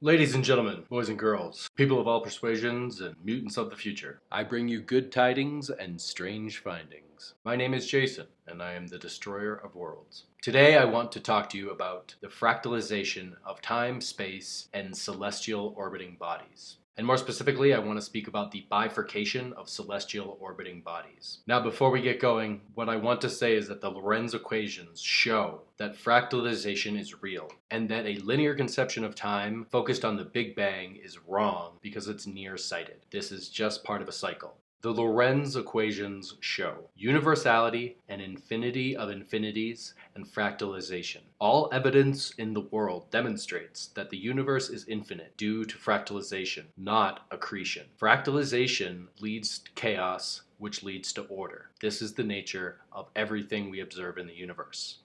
Ladies and gentlemen, boys and girls, people of all persuasions and mutants of the future, I bring you good tidings and strange findings. My name is Jason, and I am the destroyer of worlds. Today I want to talk to you about the fractalization of time, space, and celestial orbiting bodies. And more specifically, I want to speak about the bifurcation of celestial orbiting bodies. Now, before we get going, what I want to say is that the Lorenz equations show that fractalization is real, and that a linear conception of time focused on the Big Bang is wrong because it's nearsighted. This is just part of a cycle. The Lorenz equations show universality and infinity of infinities and fractalization. All evidence in the world demonstrates that the universe is infinite due to fractalization, not accretion. Fractalization leads to chaos, which leads to order. This is the nature of everything we observe in the universe.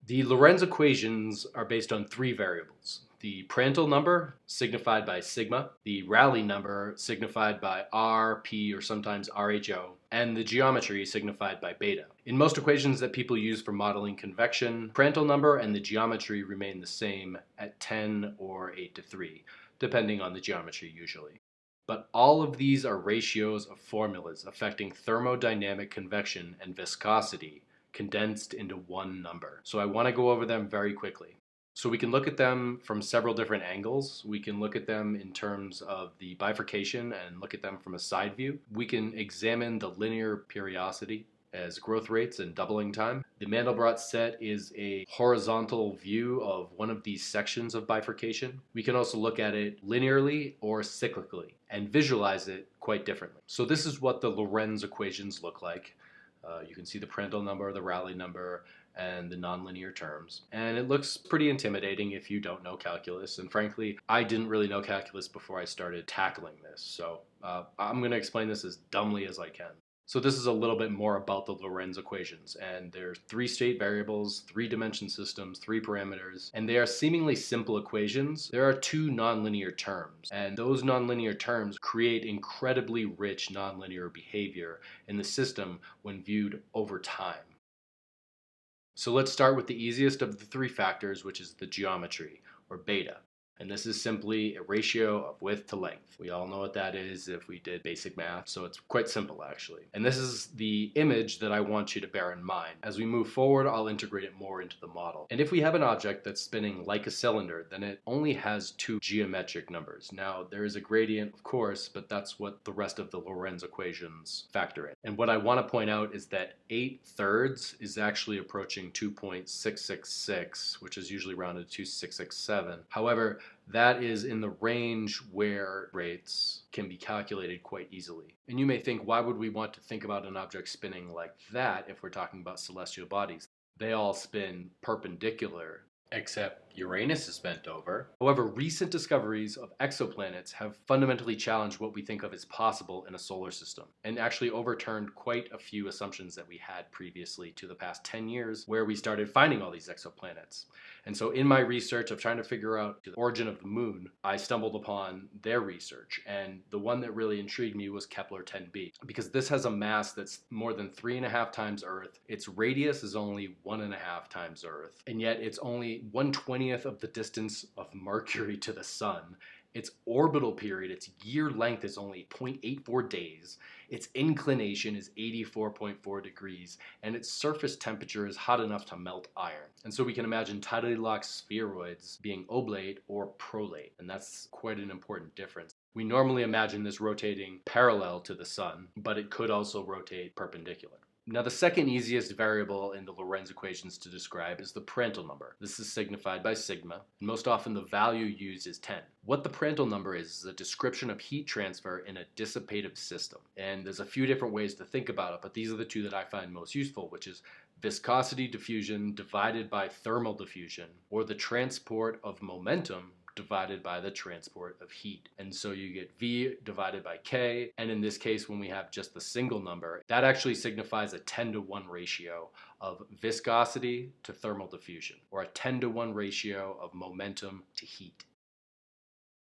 The Lorenz equations are based on three variables. The PRANDTL number, signified by sigma, the Rayleigh number, signified by r, p, or sometimes rho, and the geometry, signified by beta. In most equations that people use for modeling convection, PRANDTL number and the geometry remain the same at 10 or 8 to 3, depending on the geometry usually. But all of these are ratios of formulas affecting thermodynamic convection and viscosity, condensed into one number. So I want to go over them very quickly. So we can look at them from several different angles. We can look at them in terms of the bifurcation and look at them from a side view. We can examine the linear periodicity as growth rates and doubling time. The Mandlebrot set is a horizontal view of one of these sections of bifurcation. We can also look at it linearly or cyclically and visualize it quite differently. So this is what the Lorenz equations look like. You can see the PRANDTL number, the Rayleigh number, and the nonlinear terms. And it looks pretty intimidating if you don't know calculus. And frankly, I didn't really know calculus before I started tackling this. So I'm going to explain this as dumbly as I can. So this is a little bit more about the Lorenz equations, and there's three state variables, three dimension systems, three parameters, and they are seemingly simple equations. There are two nonlinear terms, and those nonlinear terms create incredibly rich nonlinear behavior in the system when viewed over time. So let's start with the easiest of the three factors, which is the geometry, or beta. And this is simply a ratio of width to length. We all know what that is if we did basic math, so it's quite simple actually. And this is the image that I want you to bear in mind. As we move forward, I'll integrate it more into the model. And if we have an object that's spinning like a cylinder, then it only has two geometric numbers. Now, there is a gradient, of course, but that's what the rest of the Lorenz equations factor in. And what I want to point out is that 8/3 is actually approaching 2.666, which is usually rounded to 2.667. However, that is in the range where rates can be calculated quite easily. And you may think, why would we want to think about an object spinning like that if we're talking about celestial bodies? They all spin perpendicular, except Uranus is bent over. However, recent discoveries of exoplanets have fundamentally challenged what we think of as possible in a solar system, and actually overturned quite a few assumptions that we had previously to the past 10 years, where we started finding all these exoplanets. And so in my research of trying to figure out the origin of the moon, I stumbled upon their research, and the one that really intrigued me was Kepler 10b, because this has a mass that's more than 3.5 times Earth. Its radius is only 1.5 times Earth, and yet it's only 1/20th of the distance of Mercury to the Sun. Its orbital period, its year length, is only 0.84 days. Its inclination is 84.4 degrees, and its surface temperature is hot enough to melt iron. And so we can imagine tidally locked spheroids being oblate or prolate, and that's quite an important difference. We normally imagine this rotating parallel to the Sun, but it could also rotate perpendicular. Now, the second easiest variable in the Lorenz equations to describe is the PRANDTL number. This is signified by sigma, and most often the value used is 10. What the PRANDTL number is a description of heat transfer in a dissipative system. And there's a few different ways to think about it, but these are the two that I find most useful, which is viscosity diffusion divided by thermal diffusion, or the transport of momentum divided by the transport of heat. And so you get V divided by K, and in this case when we have just the single number, that actually signifies a 10-to-1 ratio of viscosity to thermal diffusion, or a 10-to-1 ratio of momentum to heat.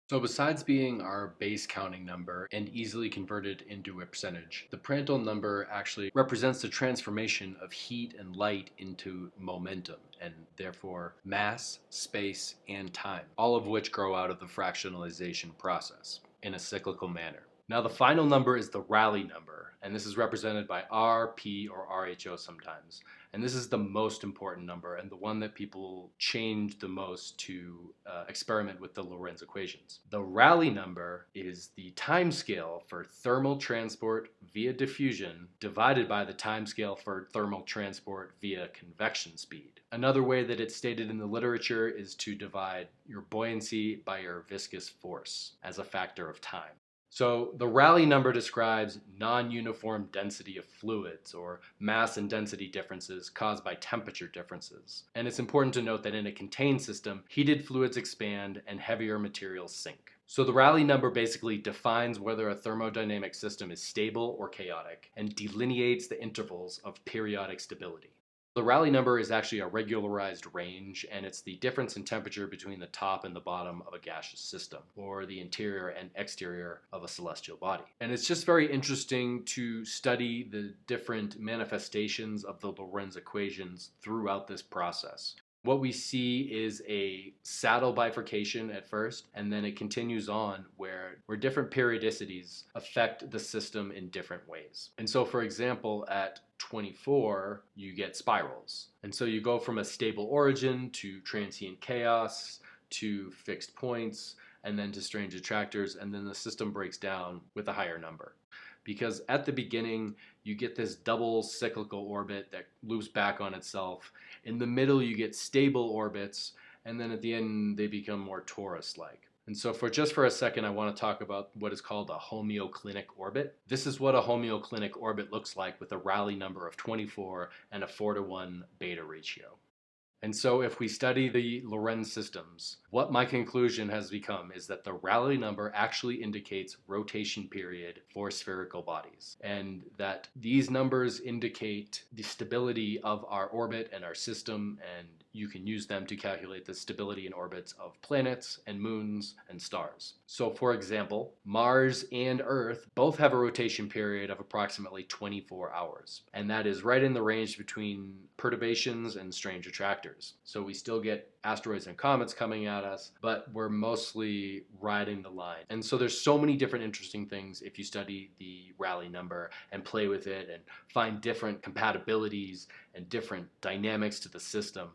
So besides being our base counting number and easily converted into a percentage, the PRANTL number actually represents the transformation of heat and light into momentum, and therefore mass, space, and time, all of which grow out of the fractalization process in a cyclical manner. Now the final number is the Rayleigh number, and this is represented by R, P, or RHO sometimes. And this is the most important number and the one that people change the most to experiment with the Lorenz equations. The Rayleigh number is the time scale for thermal transport via diffusion divided by the time scale for thermal transport via convection speed. Another way that it's stated in the literature is to divide your buoyancy by your viscous force as a factor of time. So the Rayleigh number describes non-uniform density of fluids, or mass and density differences caused by temperature differences. And it's important to note that in a contained system, heated fluids expand and heavier materials sink. So the Rayleigh number basically defines whether a thermodynamic system is stable or chaotic and delineates the intervals of periodic stability. The Rayleigh number is actually a regularized range, and it's the difference in temperature between the top and the bottom of a gaseous system, or the interior and exterior of a celestial body. And it's just very interesting to study the different manifestations of the Lorenz equations throughout this process. What we see is a saddle bifurcation at first, and then it continues on where different periodicities affect the system in different ways. And so, for example, at 24, you get spirals. And so you go from a stable origin to transient chaos to fixed points, and then to strange attractors, and then the system breaks down with a higher number. Because at the beginning, you get this double cyclical orbit that loops back on itself. In the middle, you get stable orbits, and then at the end, they become more torus-like. And so for a second, I want to talk about what is called a homeoclinic orbit. This is what a homeoclinic orbit looks like with a Rayleigh number of 24 and a 4:1 beta ratio. And so if we study the Lorenz systems, what my conclusion has become is that the Rayleigh number actually indicates rotation period for spherical bodies, and that these numbers indicate the stability of our orbit and our system, and you can use them to calculate the stability and orbits of planets and moons and stars. So for example, Mars and Earth both have a rotation period of approximately 24 hours, and that is right in the range between perturbations and strange attractors. So we still get asteroids and comets coming at us, but we're mostly riding the line. And so there's so many different interesting things if you study the Rayleigh number and play with it and find different compatibilities and different dynamics to the system.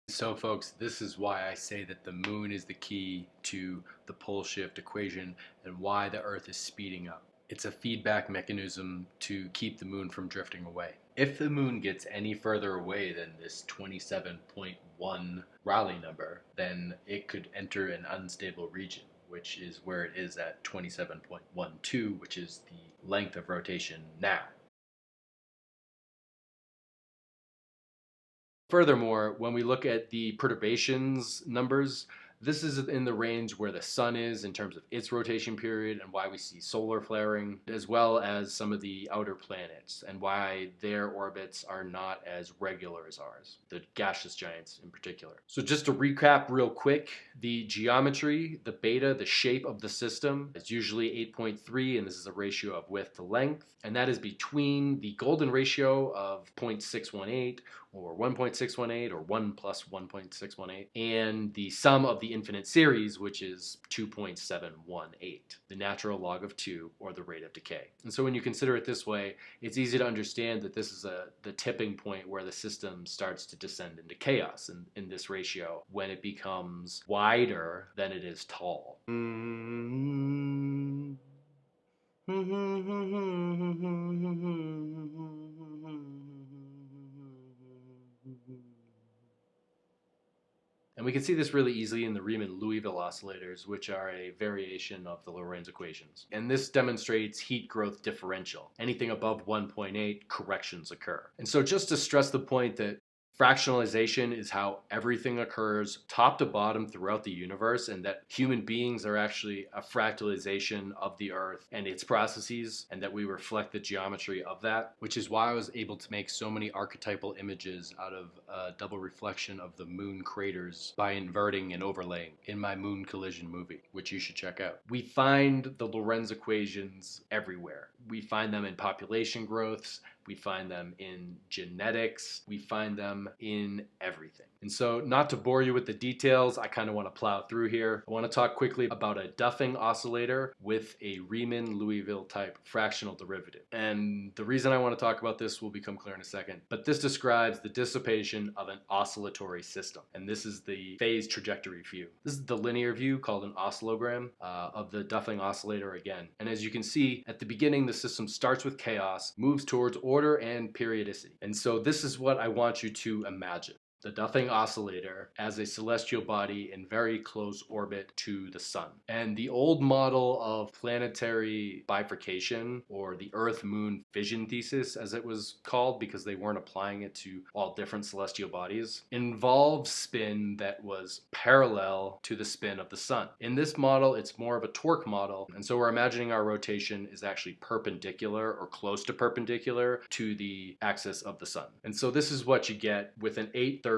So folks, this is why I say that the moon is the key to the pole shift equation and why the Earth is speeding up. It's a feedback mechanism to keep the moon from drifting away. If the moon gets any further away than this 27.1 Rayleigh number, then it could enter an unstable region, which is where it is at 27.12, which is the length of rotation now. Furthermore, when we look at the perturbations numbers, this is in the range where the sun is in terms of its rotation period and why we see solar flaring, as well as some of the outer planets and why their orbits are not as regular as ours, the gaseous giants in particular. So just to recap real quick, the geometry, the beta, the shape of the system is usually 8.3, and this is a ratio of width to length, and that is between the golden ratio of 0.618 or 1.618 or 1 plus 1.618 and the sum of the infinite series, which is 2.718, the natural log of 2 or the rate of decay. And so when you consider it this way, it's easy to understand that this is the tipping point where the system starts to descend into chaos in this ratio when it becomes wider than it is tall. And we can see this really easily in the Riemann-Liouville oscillators, which are a variation of the Lorenz equations. And this demonstrates heat growth differential. Anything above 1.8, corrections occur. And so just to stress the point that Fractalization is how everything occurs top to bottom throughout the universe, and that human beings are actually a fractalization of the Earth and its processes, and that we reflect the geometry of that, which is why I was able to make so many archetypal images out of a double reflection of the moon craters by inverting and overlaying in my moon collision movie, which you should check out. We find the Lorenz equations everywhere. We find them in population growths, we find them in genetics, we find them in everything. And so, not to bore you with the details, I kind of want to plow through here. I want to talk quickly about a DUFFING oscillator with a Riemann-Liouville type fractional derivative. And the reason I want to talk about this will become clear in a second, but this describes the dissipation of an oscillatory system. And this is the phase trajectory view. This is the linear view called an oscillogram of the DUFFING oscillator again. And as you can see, at the beginning, the system starts with chaos, moves towards order and periodicity. And so this is what I want you to imagine. The DUFFING oscillator as a celestial body in very close orbit to the sun. And the old model of planetary bifurcation, or the Earth-Moon fission thesis as it was called because they weren't applying it to all different celestial bodies, involves spin that was parallel to the spin of the sun. In this model, it's more of a torque model, and so we're imagining our rotation is actually perpendicular or close to perpendicular to the axis of the sun. And so this is what you get with an 8/3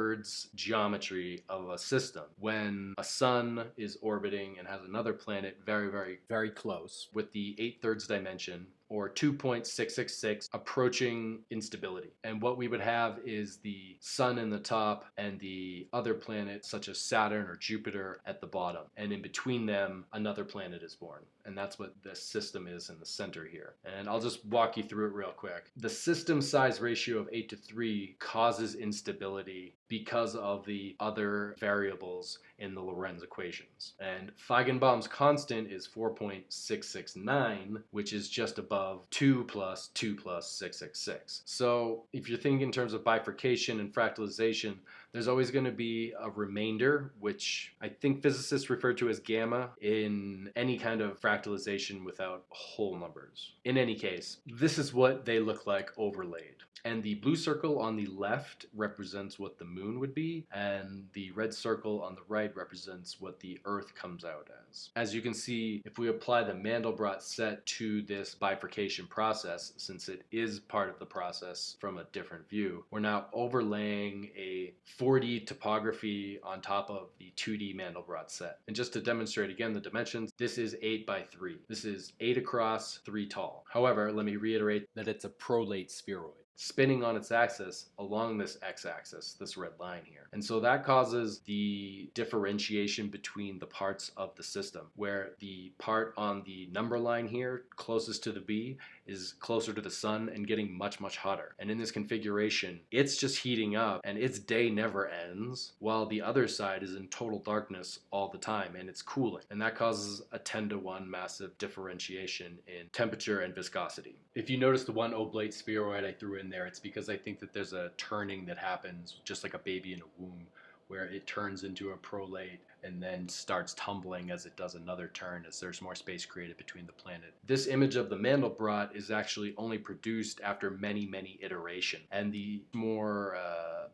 geometry of a system when a sun is orbiting and has another planet very, very, very close with the 8/3 dimension, or 2.666, approaching instability. And what we would have is the sun in the top and the other planets such as Saturn or Jupiter at the bottom. And in between them, another planet is born. And that's what this system is in the center here. And I'll just walk you through it real quick. The system size ratio of 8:3 causes instability because of the other variables in the Lorenz equations. And Feigenbaum's constant is 4.669, which is just above 2 plus 2 plus 666. So if you're thinking in terms of bifurcation and fractalization, there's always going to be a remainder, which I think physicists refer to as gamma, in any kind of fractalization without whole numbers. In any case, this is what they look like overlaid. And the blue circle on the left represents what the moon would be, and the red circle on the right represents what the Earth comes out as. As you can see, if we apply the Mandlebrot set to this bifurcation process, since it is part of the process from a different view, we're now overlaying a 4D topography on top of the 2D Mandlebrot set. And just to demonstrate again the dimensions, this is 8×3. This is 8 across, 3 tall. However, let me reiterate that it's a prolate spheroid, spinning on its axis along this x-axis, this red line here. And so that causes the differentiation between the parts of the system, where the part on the number line here, closest to the B, is closer to the sun and getting much, much hotter. And in this configuration, it's just heating up and its day never ends, while the other side is in total darkness all the time and it's cooling. And that causes a 10-to-1 massive differentiation in temperature and viscosity. If you notice the one oblate spheroid I threw in there, it's because I think that there's a turning that happens just like a baby in a womb, where it turns into a prolate and then starts tumbling as it does another turn as there's more space created between the planet. This image of the Mandlebrot is actually only produced after many, many iterations, and the more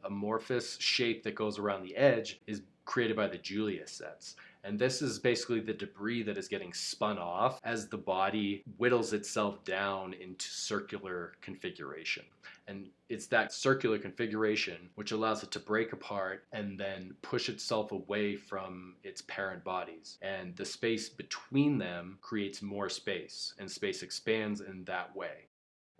amorphous shape that goes around the edge is created by the Julius sets. And this is basically the debris that is getting spun off as the body whittles itself down into circular configuration. And it's that circular configuration which allows it to break apart and then push itself away from its parent bodies. And the space between them creates more space, and space expands in that way.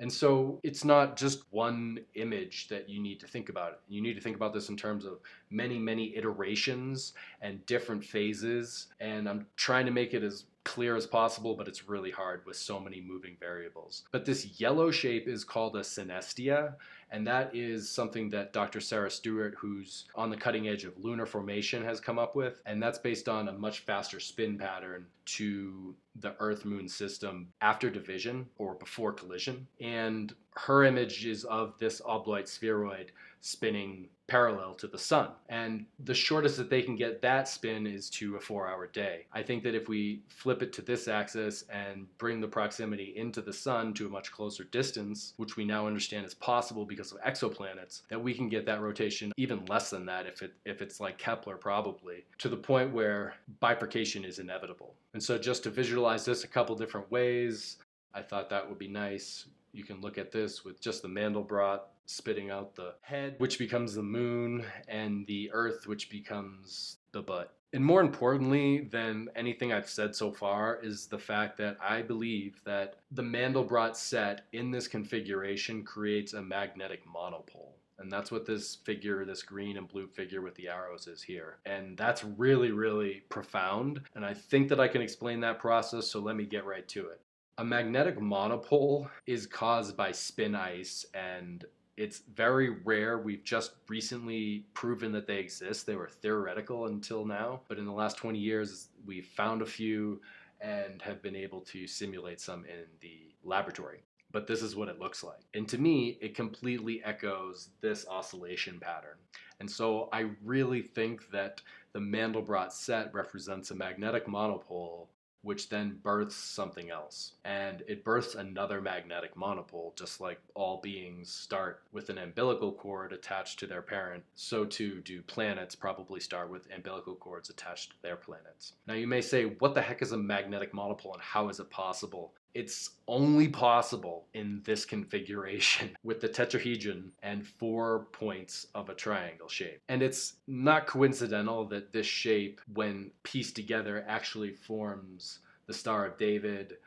And so it's not just one image that you need to think about. You need to think about this in terms of many, many iterations and different phases. And I'm trying to make it as clear as possible, but it's really hard with so many moving variables. But this yellow shape is called a synestia, and that is something that Dr. Sarah Stewart, who's on the cutting edge of lunar formation, has come up with. And that's based on a much faster spin pattern to the Earth-Moon system after division or before collision. And her image is of this oblate spheroid spinning parallel to the sun. And the shortest that they can get that spin is to a 4-hour day. I think that if we flip it to this axis and bring the proximity into the sun to a much closer distance, which we now understand is possible because of exoplanets, that we can get that rotation even less than that if it's like Kepler, probably, to the point where bifurcation is inevitable. And so just to visualize this a couple different ways, I thought that would be nice. You can look at this with just the Mandlebrot spitting out the head, which becomes the moon, and the Earth, which becomes the butt. And more importantly than anything I've said so far is the fact that I believe that the Mandlebrot set in this configuration creates a magnetic monopole. And that's what this figure, this green and blue figure with the arrows, is here. And that's really, really profound. And I think that I can explain that process, so let me get right to it. A magnetic monopole is caused by spin ice, and it's very rare. We've just recently proven that they exist. They were theoretical until now, but in the last 20 years, we've found a few and have been able to simulate some in the laboratory. But this is what it looks like. And to me, it completely echoes this oscillation pattern. And so I really think that the Mandlebrot set represents a magnetic monopole, which then births something else. And it births another magnetic monopole, just like all beings start with an umbilical cord attached to their parent. So too do planets probably start with umbilical cords attached to their planets. Now you may say, what the heck is a magnetic monopole and how is it possible? It's only possible in this configuration with the tetrahedron and 4 points of a triangle shape. And it's not coincidental that this shape, when pieced together, actually forms the Star of David,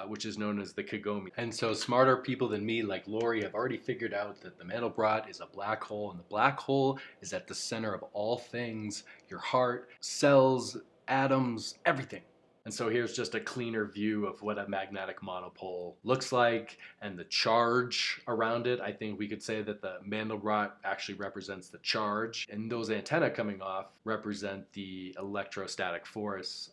which is known as the Kagome. And so smarter people than me, like Lori, have already figured out that the Mandlebrot is a black hole, and the black hole is at the center of all things: your heart, cells, atoms, everything. And so here's just a cleaner view of what a magnetic monopole looks like and the charge around it. I think we could say that the Mandlebrot actually represents the charge, and those antennae coming off represent the electrostatic force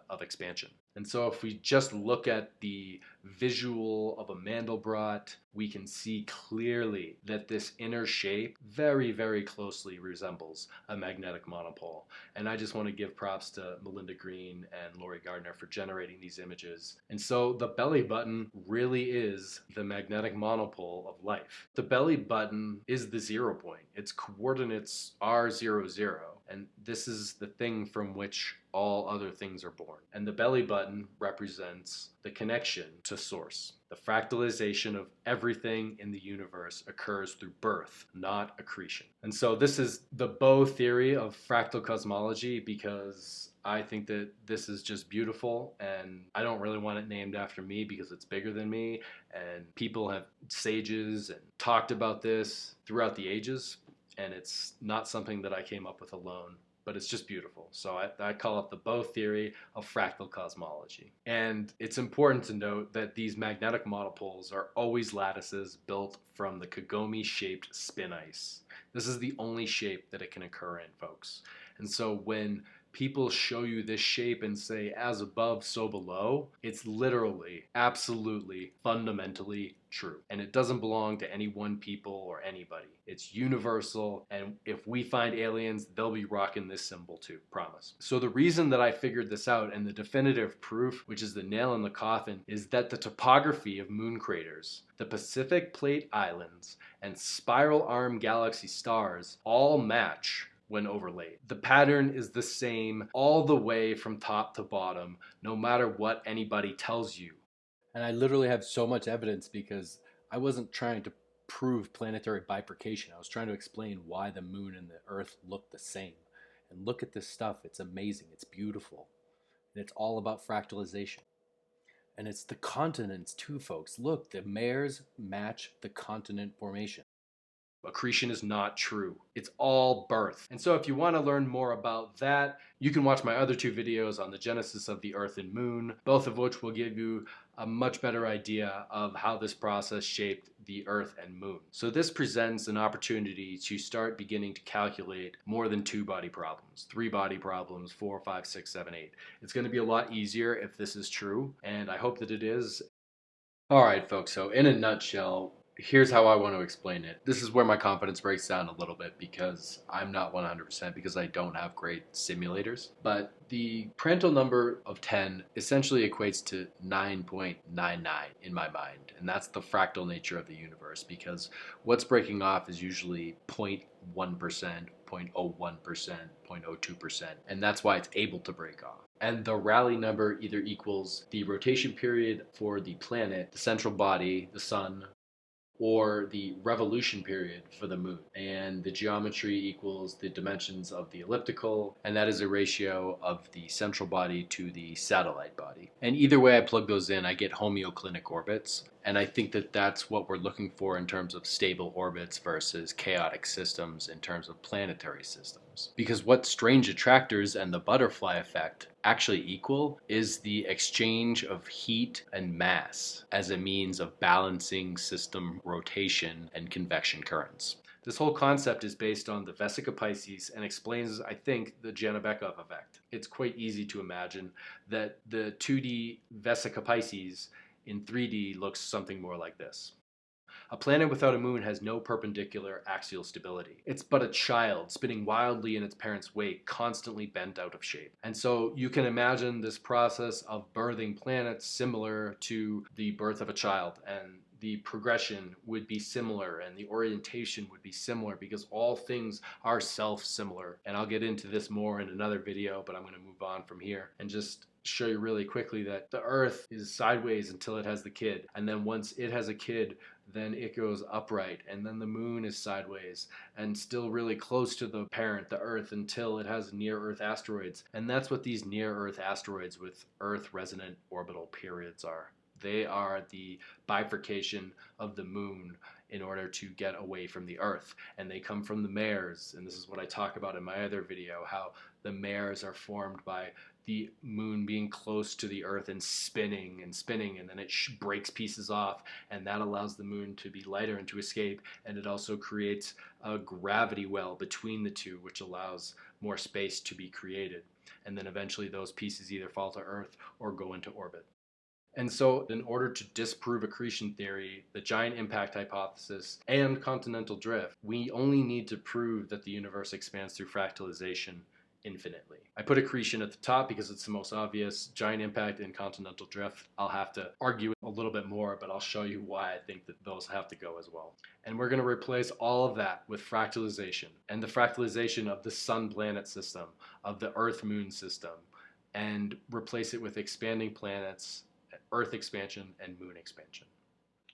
of expansion. And so if we just look at the visual of a Mandlebrot, we can see clearly that this inner shape very, very closely resembles a magnetic monopole. And I just want to give props to Melinda Green and Lori Gardner for generating these images. And so the belly button really is the magnetic monopole of life. The belly button is the 0 point. Its coordinates are 0, 0. And this is the thing from which all other things are born. And the belly button represents the connection to source. The fractalization of everything in the universe occurs through birth, not accretion. And so this is the bow theory of fractal cosmology, because I think that this is just beautiful, and I don't really want it named after me because it's bigger than me, and people have, sages, and talked about this throughout the ages, and it's not something that I came up with alone, but it's just beautiful. So I call it the bow theory of fractal cosmology. And it's important to note that these magnetic monopoles are always lattices built from the Kagome-shaped spin ice. This is the only shape that it can occur in, folks. And so when people show you this shape and say, as above, so below, it's literally, absolutely, fundamentally true. And it doesn't belong to any one people or anybody. It's universal, and if we find aliens, they'll be rocking this symbol too, promise. So the reason that I figured this out, and the definitive proof, which is the nail in the coffin, is that the topography of moon craters, the Pacific Plate Islands, and spiral arm galaxy stars all match when overlaid. The pattern is the same all the way from top to bottom, no matter what anybody tells you. And I literally have so much evidence, because I wasn't trying to prove planetary bifurcation. I was trying to explain why the moon and the Earth look the same. And look at this stuff. It's amazing. It's beautiful. And it's all about fractalization. And it's the continents too, folks. Look, the mares match the continent formation. Accretion is not true. It's all birth. And so if you want to learn more about that, you can watch my other 2 videos on the genesis of the Earth and Moon, both of which will give you a much better idea of how this process shaped the Earth and Moon. So this presents an opportunity to start beginning to calculate more than 2 body problems, 3 body problems, 4, 5, 6, 7, 8. It's going to be a lot easier if this is true, and I hope that it is. All right, folks, so in a nutshell, Here's how I want to explain it. This is where my confidence breaks down a little bit because I'm not 100% because I don't have great simulators. But the Prandtl number of 10 essentially equates to 9.99 in my mind. And that's the fractal nature of the universe, because what's breaking off is usually 0.1%, 0.01%, 0.02%. And that's why it's able to break off. And the Rayleigh number either equals the rotation period for the planet, the central body, the sun, or the revolution period for the moon. And the geometry equals the dimensions of the elliptical, and that is a ratio of the central body to the satellite body. And either way I plug those in, I get homeoclinic orbits. And I think that that's what we're looking for in terms of stable orbits versus chaotic systems in terms of planetary systems. Because what strange attractors and the butterfly effect actually equal is the exchange of heat and mass as a means of balancing system rotation and convection currents. This whole concept is based on the Vesica Pisces and explains, I think, the Janabekov effect. It's quite easy to imagine that the 2D Vesica Pisces in 3D looks something more like this. A planet without a moon has no perpendicular axial stability. It's but a child spinning wildly in its parent's wake, constantly bent out of shape. And so you can imagine this process of birthing planets similar to the birth of a child, and the progression would be similar and the orientation would be similar because all things are self-similar. And I'll get into this more in another video, but I'm going to move on from here and just show you really quickly that the Earth is sideways until it has the kid, and then once it has a kid, then it goes upright, and then the moon is sideways and still really close to the parent, the Earth, until it has near-Earth asteroids. And that's what these near-Earth asteroids with Earth-resonant orbital periods are. They are the bifurcation of the moon in order to get away from the Earth. And they come from the mares, and this is what I talk about in my other video, how the mares are formed by the moon being close to the Earth and spinning, and then it breaks pieces off, and that allows the moon to be lighter and to escape, and it also creates a gravity well between the two, which allows more space to be created. And then eventually those pieces either fall to Earth or go into orbit. And so in order to disprove accretion theory, the giant impact hypothesis, and continental drift, we only need to prove that the universe expands through fractalization infinitely. I put accretion at the top because it's the most obvious. Giant impact and continental drift, I'll have to argue a little bit more, but I'll show you why I think that those have to go as well. And we're going to replace all of that with fractalization, and the fractalization of the sun-planet system, of the Earth-Moon system, and replace it with expanding planets, Earth expansion, and Moon expansion.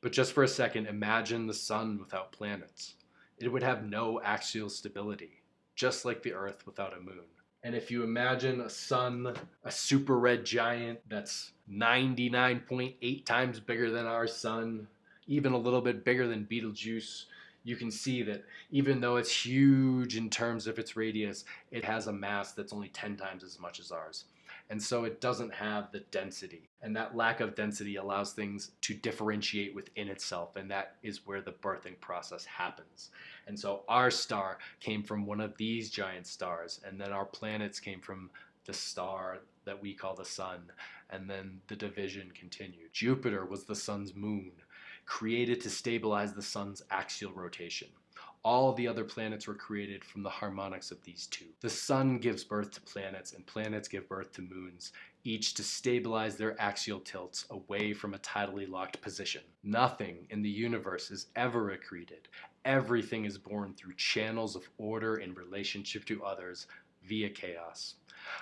But just for a second, imagine the sun without planets. It would have no axial stability, just like the Earth without a moon. And if you imagine a sun, a super red giant that's 99.8 times bigger than our sun, even a little bit bigger than Betelgeuse, you can see that even though it's huge in terms of its radius, it has a mass that's only 10 times as much as ours. And so it doesn't have the density. And that lack of density allows things to differentiate within itself. And that is where the birthing process happens. And so our star came from one of these giant stars. And then our planets came from the star that we call the sun. And then the division continued. Jupiter was the sun's moon, created to stabilize the sun's axial rotation. All the other planets were created from the harmonics of these two. The sun gives birth to planets, and planets give birth to moons, each to stabilize their axial tilts away from a tidally locked position. Nothing in the universe is ever accreted. Everything is born through channels of order in relationship to others via chaos.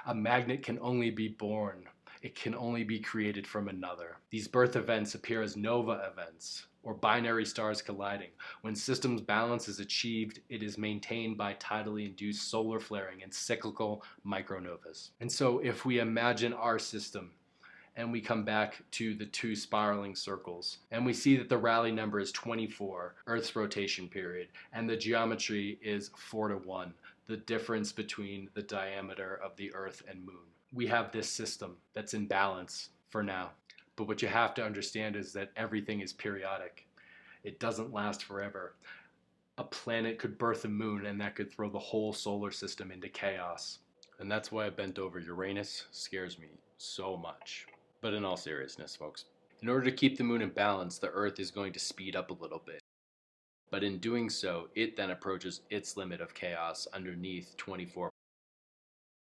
A magnet can only be born. It can only be created from another. These birth events appear as nova events, or binary stars colliding. When systems balance is achieved, it is maintained by tidally induced solar flaring and cyclical micronovas. And so if we imagine our system, and we come back to the two spiraling circles, and we see that the Rayleigh number is 24, Earth's rotation period, and the geometry is 4:1, the difference between the diameter of the Earth and Moon. We have this system that's in balance for now. But what you have to understand is that everything is periodic. It doesn't last forever. A planet could birth a moon, and that could throw the whole solar system into chaos. And that's why a bent over Uranus scares me so much. But in all seriousness, folks, in order to keep the moon in balance, the Earth is going to speed up a little bit. But in doing so, it then approaches its limit of chaos underneath 24.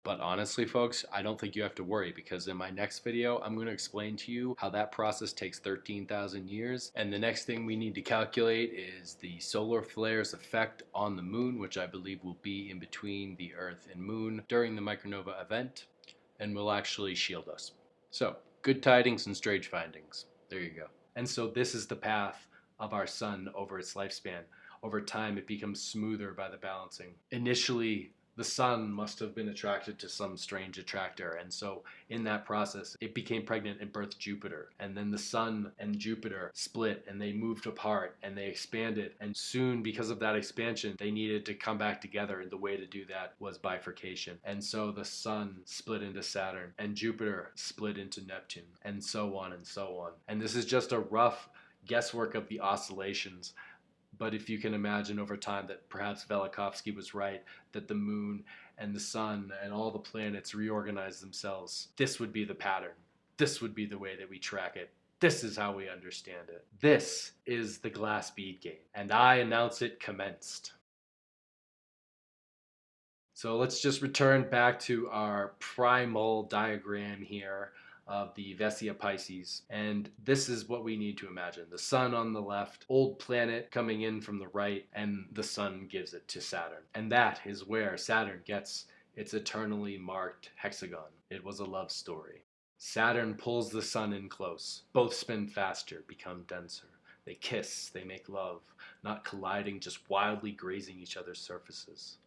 But honestly, folks, I don't think you have to worry, because in my next video, I'm going to explain to you how that process takes 13,000 years. And the next thing we need to calculate is the solar flare's effect on the moon, which I believe will be in between the Earth and moon during the micronova event, and will actually shield us. So, good tidings and strange findings. There you go. And so this is the path of our sun over its lifespan. Over time, it becomes smoother by the balancing. Initially, the sun must have been attracted to some strange attractor, and so in that process it became pregnant and birthed Jupiter. And then the sun and Jupiter split, and they moved apart, and they expanded, and soon, because of that expansion, they needed to come back together, and the way to do that was bifurcation. And so the sun split into Saturn, and Jupiter split into Neptune, and so on and so on. And this is just a rough guesswork of the oscillations. But if you can imagine over time that perhaps Velikovsky was right, that the moon and the sun and all the planets reorganize themselves, this would be the pattern. This would be the way that we track it. This is how we understand it. This is the glass bead game, and I announce it commenced. So let's just return back to our primal diagram here of the Vessia Pisces, and this is what we need to imagine. The sun on the left, old planet coming in from the right, and the sun gives it to Saturn. And that is where Saturn gets its eternally marked hexagon. It was a love story. Saturn pulls the sun in close. Both spin faster, become denser. They kiss, they make love, not colliding, just wildly grazing each other's surfaces.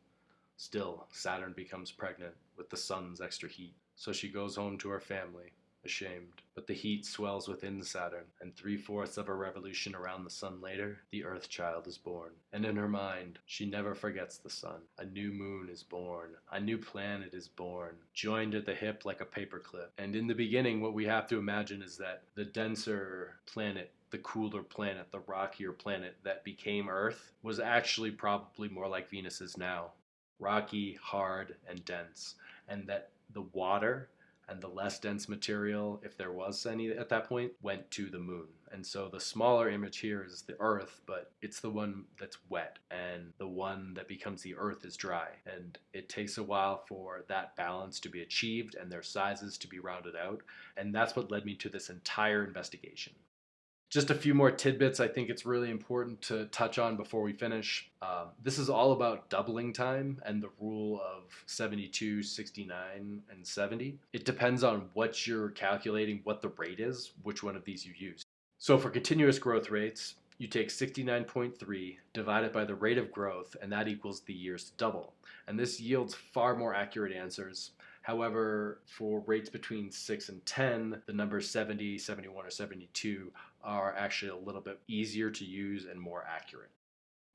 Still, Saturn becomes pregnant with the sun's extra heat, so she goes home to her family, ashamed. But the heat swells within Saturn, and 3/4 of a revolution around the sun later, the Earth child is born. And in her mind, she never forgets the sun. A new moon is born. A new planet is born, joined at the hip like a paperclip. And in the beginning, what we have to imagine is that the denser planet, the cooler planet, the rockier planet that became Earth was actually probably more like Venus is now. Rocky, hard, and dense. And that the water and the less dense material, if there was any at that point, went to the moon. And so the smaller image here is the Earth, but it's the one that's wet, and the one that becomes the Earth is dry. And it takes a while for that balance to be achieved and their sizes to be rounded out. And that's what led me to this entire investigation. Just a few more tidbits I think it's really important to touch on before we finish. This is all about doubling time and the rule of 72, 69, and 70. It depends on what you're calculating, what the rate is, which one of these you use. So for continuous growth rates, you take 69.3, divide it by the rate of growth, and that equals the years to double. And this yields far more accurate answers. However, for rates between 6 and 10, the numbers 70, 71, or 72 are actually a little bit easier to use and more accurate.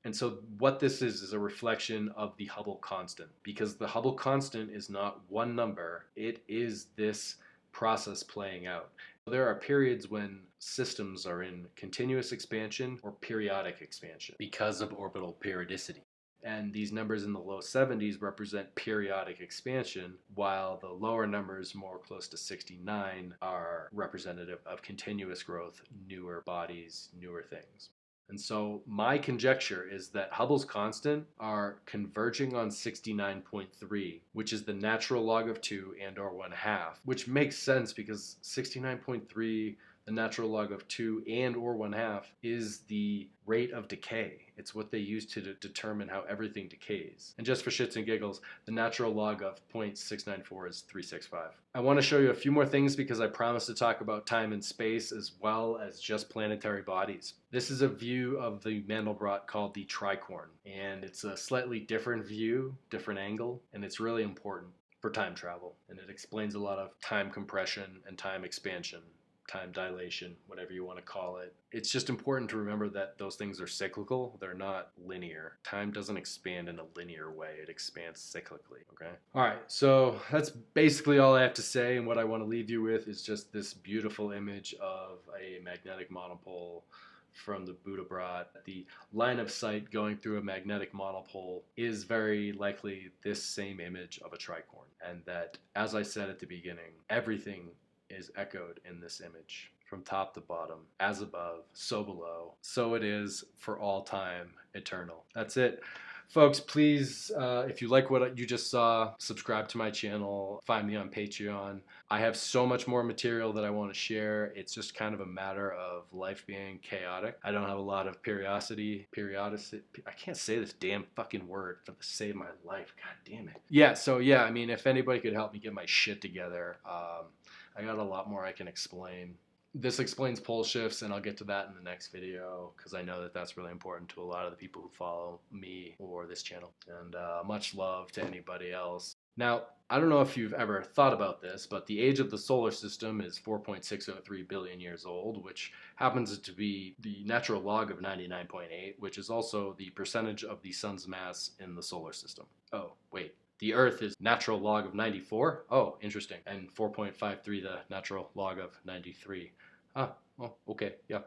And so what this is a reflection of the Hubble constant, because the Hubble constant is not one number, it is this process playing out. There are periods when systems are in continuous expansion or periodic expansion because of orbital periodicity. And these numbers in the low 70s represent periodic expansion, while the lower numbers, more close to 69, are representative of continuous growth, newer bodies, newer things. And so my conjecture is that Hubble's constant are converging on 69.3, which is the natural log of 2 and or 1/2, which makes sense because 69.3, the natural log of 2 and or 1/2, is the rate of decay. It's what they use to determine how everything decays. And just for shits and giggles, the natural log of 0.694 is 365. I want to show you a few more things because I promised to talk about time and space as well as just planetary bodies. This is a view of the Mandlebrot called the tricorn, and it's a slightly different view, different angle, and it's really important for time travel, and it explains a lot of time compression and time expansion, time dilation, whatever you want to call it. It's just important to remember that those things are cyclical. They're not linear. Time doesn't expand in a linear way. It expands cyclically, okay? All right, so that's basically all I have to say, and what I want to leave you with is just this beautiful image of a magnetic monopole from the Buddhabrot. The line of sight going through a magnetic monopole is very likely this same image of a tricorn, and that, as I said at the beginning, everything is echoed in this image, from top to bottom, as above, so below, so it is for all time eternal. That's it. Folks, please, if you like what you just saw, subscribe to my channel, find me on Patreon. I have so much more material that I want to share. It's just kind of a matter of life being chaotic. I don't have a lot of periodicity, I can't say this damn fucking word for the sake of my life. God damn it. Yeah, so yeah, I mean, if anybody could help me get my shit together, I got a lot more I can explain. This explains pole shifts, and I'll get to that in the next video because I know that that's really important to a lot of the people who follow me or this channel. And much love to anybody else. Now, I don't know if you've ever thought about this, but the age of the solar system is 4.603 billion years old, which happens to be the natural log of 99.8, which is also the percentage of the sun's mass in the solar system. Oh, wait. The Earth is natural log of 94? Oh, interesting. And 4.53 the natural log of 93. Ah, well, okay, yeah.